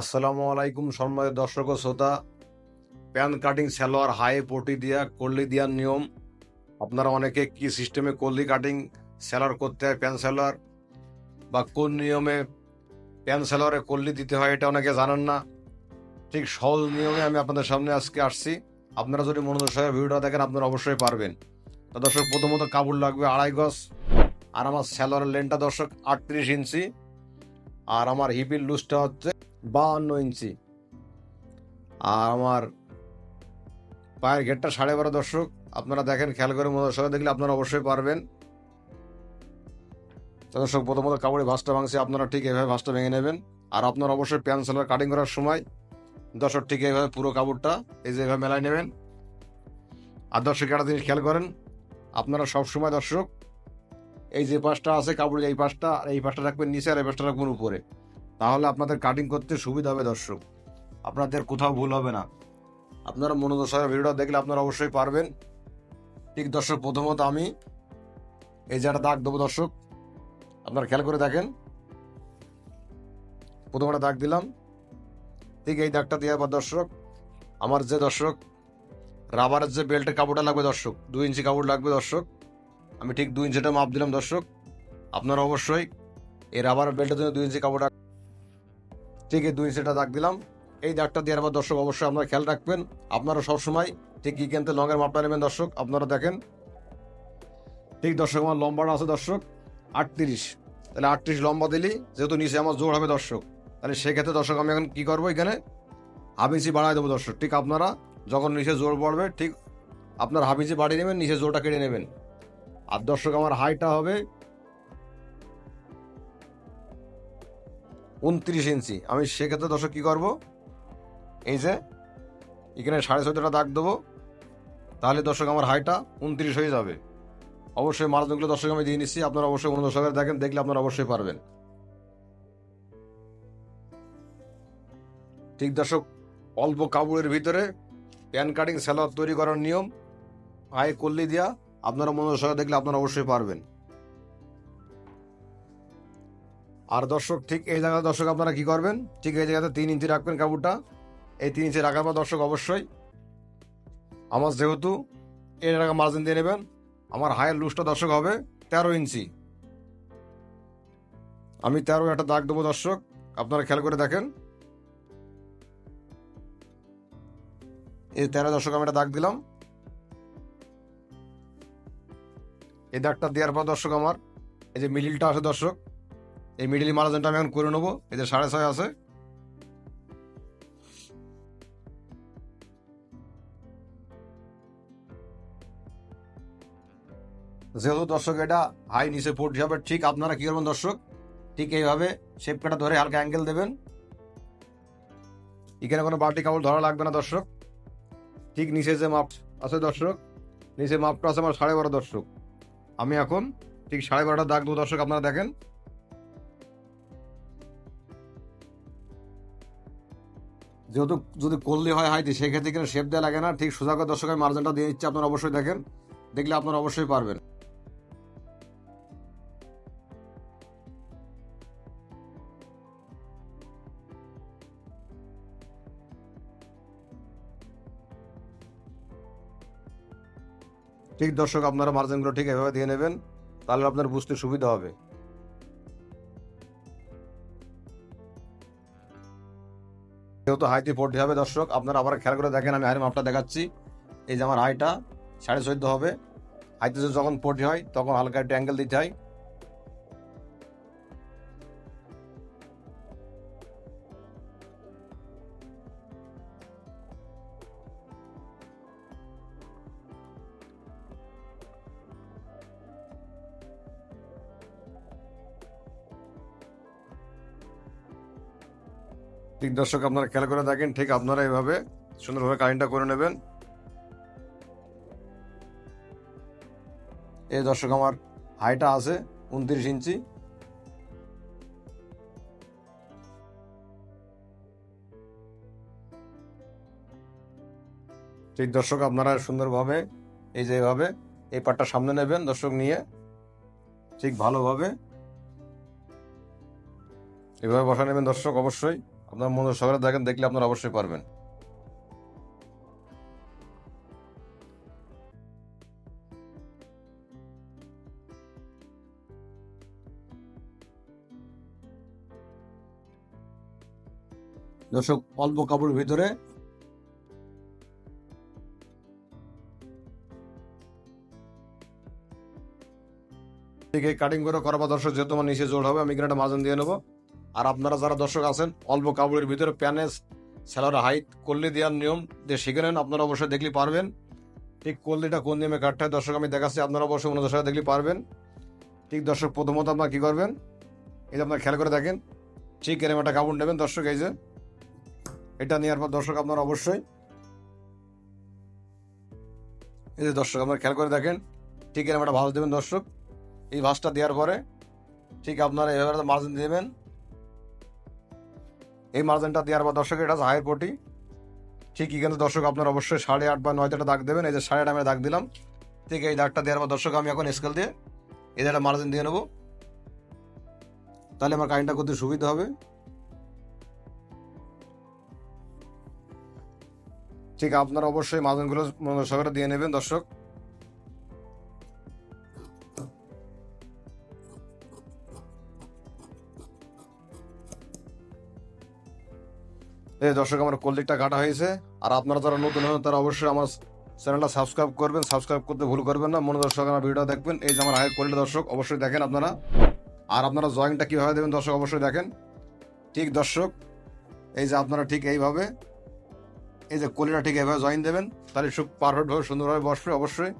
আসসালামু আলাইকুম সম্মানিত দর্শক ও শ্রোতা। প্যান কাটিং সালোয়ার হাই পটি দিয়া কল্লি দেওয়ার নিয়ম। আপনারা অনেকে কি সিস্টেমে কল্লি কাটিং সালোয়ার করতে হয়, প্যান সালোয়ার বা কোন নিয়মে প্যান সালোয়ারে কল্লি দিতে হয় এটা অনেকে জানেন না। ঠিক সহজ নিয়মে আমি আপনাদের সামনে আজকে আসছি। আপনারা যদি মনোযোগ সহকারে ভিডিওটা দেখেন আপনারা অবশ্যই পারবেন। তো দর্শক, প্রথমত কাপড় লাগবে 2.5 গজ। আর আমার সালোয়ারের লেন্থটা দর্শক 38 ইঞ্চি। আর আমার হিপির লুজটা হচ্ছে 52 ইঞ্চি। আর আমার পায়ের ঘেরটা 12.5। দর্শক আপনারা দেখেন, খেয়াল করে মনোযোগ সহকারে দেখলে আপনারা অবশ্যই পারবেন। তো দর্শক, প্রথমত কাপড়ে ভাঁজটা ভাঙছি, আপনারা ঠিক এইভাবে ভাঁজটা ভেঙে নেবেন। আর আপনারা অবশ্যই প্যান্ট সালোয়ার কাটিং করার সময় দর্শক ঠিক এইভাবে পুরো কাপড়টা এই যে এইভাবে মেলায় নেবেন। আর দর্শক একটা জিনিস খেয়াল করেন, আপনারা সবসময় দর্শক এই যে পাশটা আছে কাপড়ের এই পাশটা, আর এই পাশটা রাখবেন নিচে আর এই পাশটা রাখবেন উপরে, তাহলে আপনাদের কাটিং করতে সুবিধা হবে। দর্শক আপনাদের কোথাও ভুল হবে না। আপনারা মনোযোগ সহকারে ভিডিওটা দেখলে আপনারা অবশ্যই পারবেন। ঠিক দর্শক, প্রথমত আমি এই যে একটা দাগ দেবো। দর্শক আপনারা খেয়াল করে দেখেন, প্রথম একটা দাগ দিলাম। ঠিক এই দাগটা দেওয়ার পর দর্শক আমার যে দর্শক রাবারের যে বেল্টের কাপড়টা লাগবে দর্শক, 2 ইঞ্চি কাপড় লাগবে দর্শক। আমি ঠিক 2 ইঞ্চিটা মাপ দিলাম দর্শক। আপনারা অবশ্যই এই রাবারের বেল্টের জন্য 2 ইঞ্চি কাপড়টা ঠিক এই 2 ইঞ্চিটা দাগ দিলাম। এই দাগটা দেওয়ার পর দর্শক অবশ্যই আপনারা খেয়াল রাখবেন, আপনারা সবসময় ঠিক কি কেনতে লঙের মাপটা নেবেন। দর্শক আপনারা দেখেন, ঠিক দর্শক আমার লম্বাটা আছে দর্শক 38। তাহলে 38 লম্বা দিলি যেহেতু নিচে আমার জোর হবে দর্শক, তাহলে সেক্ষেত্রে দর্শক আমি এখন কি করবো, এখানে হাফ ইঞ্চি বাড়াই দেবো দর্শক। ঠিক আপনারা যখন নিচে জোর পড়বে ঠিক আপনার হাফ ইঞ্চি বাড়িয়ে নেবেন, নিচে জোরটা কেটে নেবেন। আর দর্শক আমার হাইটটা হবে 29 ইঞ্চি। আমি সেক্ষেত্রে দর্শক কি করব, এই যে এখানে 14.5টা দাগ দেবো, তাহলে দর্শক আমার হাইটটা 29 হয়ে যাবে। অবশ্যই মার্জিনগুলো দর্শক আমি দিয়ে নিচ্ছি, আপনারা অবশ্যই মনোযোগ সহকারে দেখেন, দেখলে আপনারা অবশ্যই পারবেন। ঠিক দর্শক, অল্প কাপড়ের ভিতরে প্যান কাটিং সালোয়ার তৈরি করার নিয়ম হাই কল্লি দিয়া আপনারা মনোযোগ সহকারে দেখলে আপনারা অবশ্যই পারবেন। আর দর্শক ঠিক এই জায়গায় দর্শক আপনারা কি করবেন, ঠিক এই জায়গাতে 3 ইঞ্চি রাখবেন কাপড়টা। এই 3 ইঞ্চি রাখার পর দর্শক অবশ্যই আমার যেহেতু এই জায়গা মার্জিন দিয়ে নেবেন, আমার হাইয়ের লুজটা দর্শক হবে 13 ইঞ্চি। আমি 13 একটা দাগ দেবো দর্শক, আপনারা খেয়াল করে দেখেন। এই 13 দর্শক আমি একটা দাগ দিলাম। এই দাগটা দেওয়ার পর দর্শক আমার এই যে মিডিলটা আছে দর্শক, এই মিডিল মার্জিনটা আমি এখন করে নেবো। এই যে 6.5 আছে, যেহেতু দর্শক এটা হাই নিচে পড়তে হবে, ঠিক আপনারা কি করবেন দর্শক, ঠিক এইভাবে শেপ কাটা ধরে হালকা অ্যাঙ্গেল দেবেন। এখানে কোনো বাড়তি কাপড় ধরা লাগবে না দর্শক। ঠিক নিচে যে মাপ আছে দর্শক, নিচে মাপটা আছে আমার 12.5 দর্শক। আমি এখন ঠিক 12.5টা দাগ দেবো দর্শক, আপনারা দেখেন। যেহেতু যদি করলে হয় হাইতে, সেক্ষেত্রে কিন্তু শেপ দেওয়া লাগে না। ঠিক সোজা করে দর্শক আমি মার্জিনটা দিয়ে দিচ্ছি, আপনারা অবশ্যই দেখেন, দেখলে আপনারা অবশ্যই পারবেন। ঠিক দর্শক আপনারা মার্জিনগুলো ঠিক এভাবে দিয়ে নেবেন, তাহলে আপনার বুঝতে সুবিধা হবে। যেহেতু হাইতে পড়তে হবে দর্শক, আপনারা আবার খেয়াল করে দেখেন, আমি হাইয়ের মাপটা দেখাচ্ছি। এই যে আমার হাইটা 14.5 হবে। হাইতে যখন পড়তে হয় তখন হালকা একটু অ্যাঙ্গেল দিতে হয়। ঠিক দর্শক আপনারা খেয়াল করে দেখেন, ঠিক আপনারা এইভাবে সুন্দরভাবে কাটিংটা করে নেবেন। এই দর্শক আমার হাইটা আছে 29 ইঞ্চি। ঠিক দর্শক আপনারা সুন্দরভাবে এই যে এইভাবে এই পাটটা সামনে নেবেন দর্শক, নিয়ে ঠিক ভালোভাবে এভাবে বসা নেবেন দর্শক অবশ্যই। আপনার মনোযোগ সহকারে দেখেন, দেখলে আপনারা অবশ্যই পারবেন। দর্শক অল্প কাপড়ের ভিতরে ঠিক এই কাটিং করে করাবো দর্শক। যেহেতু আমার নিচে জোড় হবে, আমি এখানে একটা মার্জিন দিয়ে নেবো। আর আপনারা যারা দর্শক আছেন অল্প কাপড়ের ভিতরে প্যানেজ সেলার হাইট কল্লি দেওয়ার নিয়ম দিয়ে শিখে নেন, আপনারা অবশ্যই দেখলে পারবেন। ঠিক কল্লিটা কোন নিয়মে কাটতে হয় দর্শক আমি দেখাচ্ছি, আপনারা অবশ্যই মনোযোগ সহকারে দেখলে পারবেন। ঠিক দর্শক প্রথমত আপনারা কী করবেন, এই যে আপনারা খেয়াল করে দেখেন, ঠিক এরকম একটা কাপড় নেবেন দর্শক। এই যে এটা নেওয়ার পর দর্শক আপনারা অবশ্যই এই যে দর্শক আপনারা খেয়াল করে দেখেন, ঠিক এরকম একটা ভাঁজ দেবেন দর্শক। এই ভাঁজটা দেওয়ার পরে ঠিক আপনারা এভাবে মার্জিন দেবেন। এই মার্জিনটা দেওয়ার পর দর্শক এটা হাইয়ের পটি, ঠিক এখানে দর্শক আপনারা অবশ্যই 8.5 বা 9টা দাগ দেবেন। এই যে 8.5 আমি দাগ দিলাম। ঠিক এই দাগটা দেওয়ার পর দর্শক আমি এখন স্কেল দিয়ে এই একটা মার্জিন দিয়ে নেবো, তাহলে আমার কাহিনটা করতে সুবিধা হবে। ঠিক আপনারা অবশ্যই মার্জিনগুলো মনোযোগ সহকারে দিয়ে নেবেন দর্শক। এই দর্শক আমার কলিগটা কাটা হয়েছে। আর আপনারা যারা নতুন হন তারা অবশ্যই আমার চ্যানেলটা সাবস্ক্রাইব করবেন, সাবস্ক্রাইব করতে ভুল করবেন না, মনোযোগ সহকারে আমার ভিডিও দেখবেন। এই যে আমার হাইয়ের কলিটা দর্শক অবশ্যই দেখেন আপনারা। আর আপনারা জয়েন্টটা কীভাবে দেবেন দর্শক অবশ্যই দেখেন। ঠিক দর্শক এই যে আপনারা ঠিক এইভাবে এই যে কলিটা ঠিক এইভাবে জয়েন দেবেন, তাহলে খুব পারফেক্টভাবে সুন্দরভাবে বসবে অবশ্যই।